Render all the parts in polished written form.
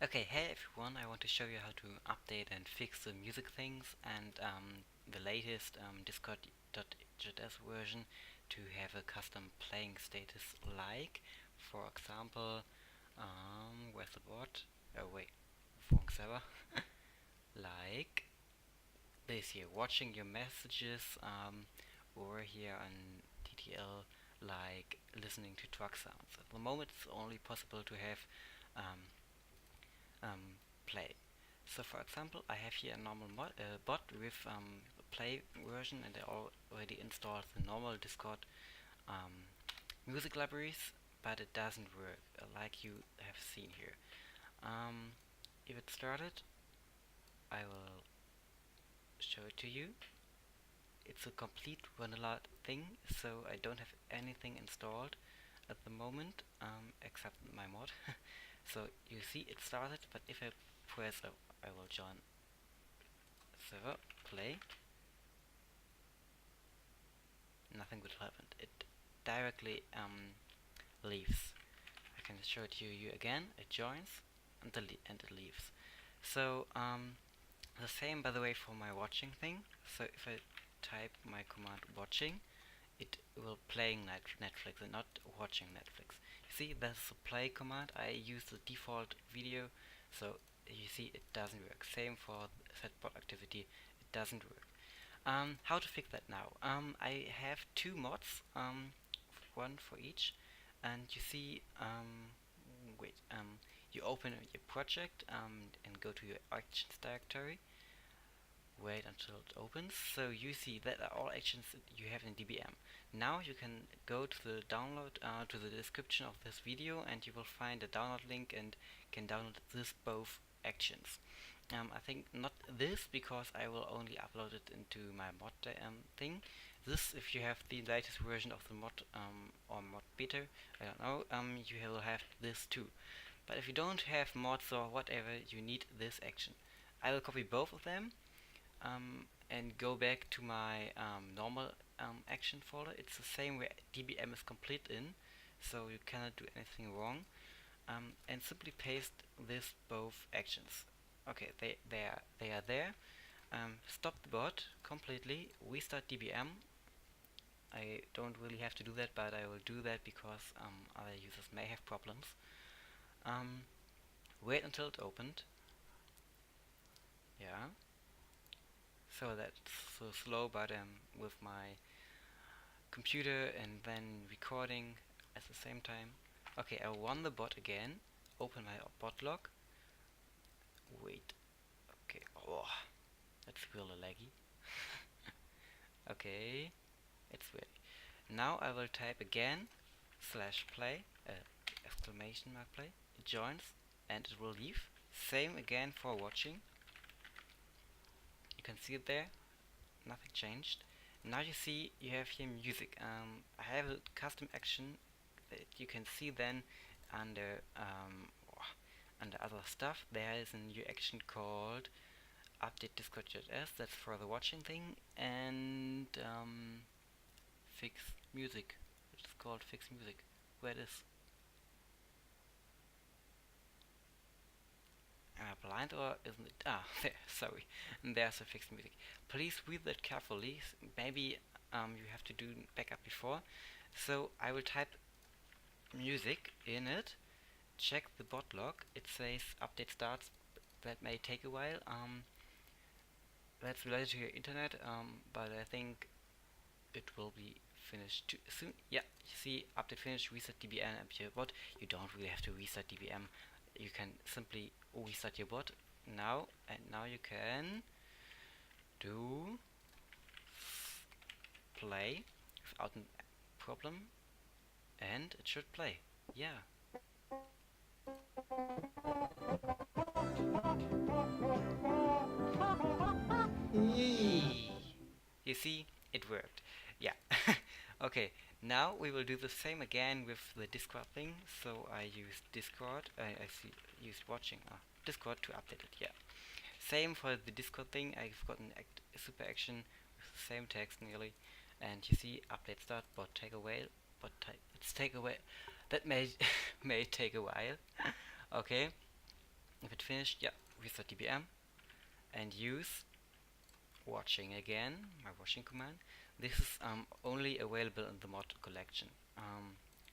Okay, hey everyone, I want to show you how to update and fix the music things and the latest Discord.js version to have a custom playing status like, for example, where's the bot? Oh wait, wrong server. Like this here, watching your messages, or here on TTL, like listening to truck sounds. At the moment it's only possible to have um, play. So for example, I have here a normal bot with play version, and I already installed the normal Discord um, music libraries, but it doesn't work like you have seen here. If it started, I will show it to you. It's a complete vanilla thing, so I don't have anything installed at the moment except my mod. So you see it started, but if I press I will join server, play, nothing will happen. It directly leaves. I can show it to you again. It joins and, and it leaves. So the same, by the way, for my watching thing. So if I type my command watching, it will playing Netflix and not watching Netflix. You see, that's the play command. I use the default video, so you see it doesn't work. Same for set bot activity, it doesn't work. How to fix that now? I have two mods, one for each, and you see, you open your project and go to your actions directory. Wait until it opens. So you see that are all actions that you have in DBM. Now you can go to the download, to the description of this video, and you will find a download link and can download this both actions. I think not this, because I will only upload it into my mod thing. This, if you have the latest version of the mod or mod beta, I don't know, you will have this too. But if you don't have mods or whatever, you need this action. I will copy both of them and go back to my normal action folder. It's the same where DBM is complete in, so you cannot do anything wrong. And simply paste this both actions. Okay, they are there. Stop the bot completely. Restart DBM. I don't really have to do that, but I will do that because other users may have problems. Wait until it opened. Yeah. So that's so slow, but with my computer and then recording at the same time. Okay, I run the bot again. Open my bot log. Wait. Okay. Oh, that's really laggy. Okay, it's ready. Now I will type again /play, exclamation mark play. It joins and it will leave. Same again for watching. You can see it there. Nothing changed. Now you see you have here music. I have a custom action that you can see then under under other stuff. There is a new action called update Discord.js. That's for the watching thing, and fix music. It's called fix music. Where it is? Am I blind or isn't it? Ah, there, sorry. And there's a fixed music. Please read that carefully. Maybe you have to do backup before. So I will type music in it. Check the bot log. It says update starts. That may take a while. That's related to your internet, but I think it will be finished too soon. Yeah, you see, update finished, reset DBM up your bot. You don't really have to reset DBM. You can simply reset your bot now, and now you can do play without a problem, and it should play. Yeah. You see, it worked. Yeah. Okay, now we will do the same again with the Discord thing. So I used Discord, used watching Discord to update it. Yeah. Same for the Discord thing. I've got an super action with the same text nearly, and you see update start, bot take a while, let's take a while. That may may take a while. Okay. If it finished, yeah, reset DBM and use watching again, my watching command. This is only available in the mod collection.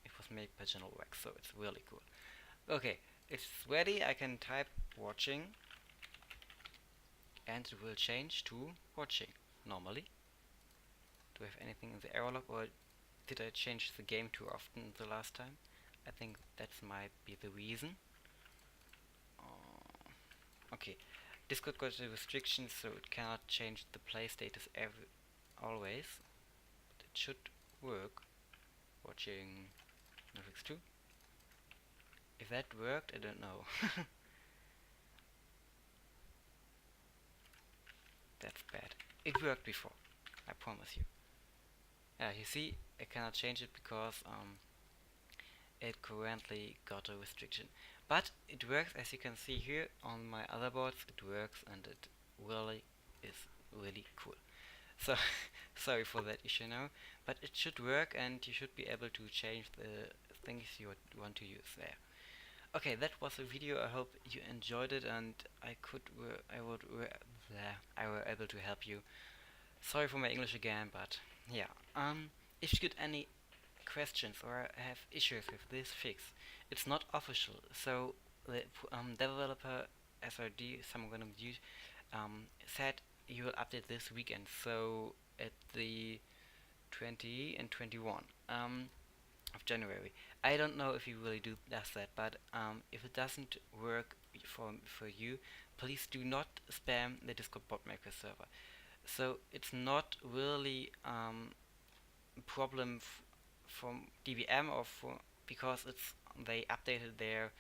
It was made by General Wax, so it's really cool. Okay, it's ready. I can type watching and it will change to watching normally. Do I have anything in the error log, or did I change the game too often the last time? I think that might be the reason. Okay, Discord got a restriction, so it cannot change the play status always. But it should work. Watching Netflix 2. If that worked, I don't know. That's bad. It worked before, I promise you. Yeah, you see, I cannot change it because it currently got a restriction. But it works, as you can see here on my other boards. It works, and it really is really cool. So sorry for that issue now, but it should work, and you should be able to change the things you want to use there. Okay, that was the video. I hope you enjoyed it, and I were able to help you. Sorry for my English again, but yeah. If you get any questions or have issues with this fix, it's not official. So the developer SRD, someone gonna use, said he will update this weekend. So at the 20 and 21 of January. I don't know if he really does that, but if it doesn't work for you, please do not spam the Discord bot maker server. So it's not really problem from DBM or because it's they updated their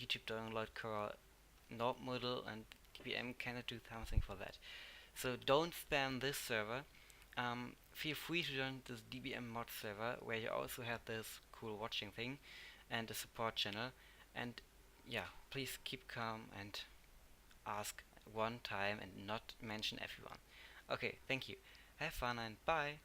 YouTube download core model, and DBM cannot do something for that. So don't spam this server. Feel free to join this DBM mod server where you also have this cool watching thing and a support channel. And yeah, please keep calm and ask one time and not mention everyone. Okay, thank you. Have fun and bye.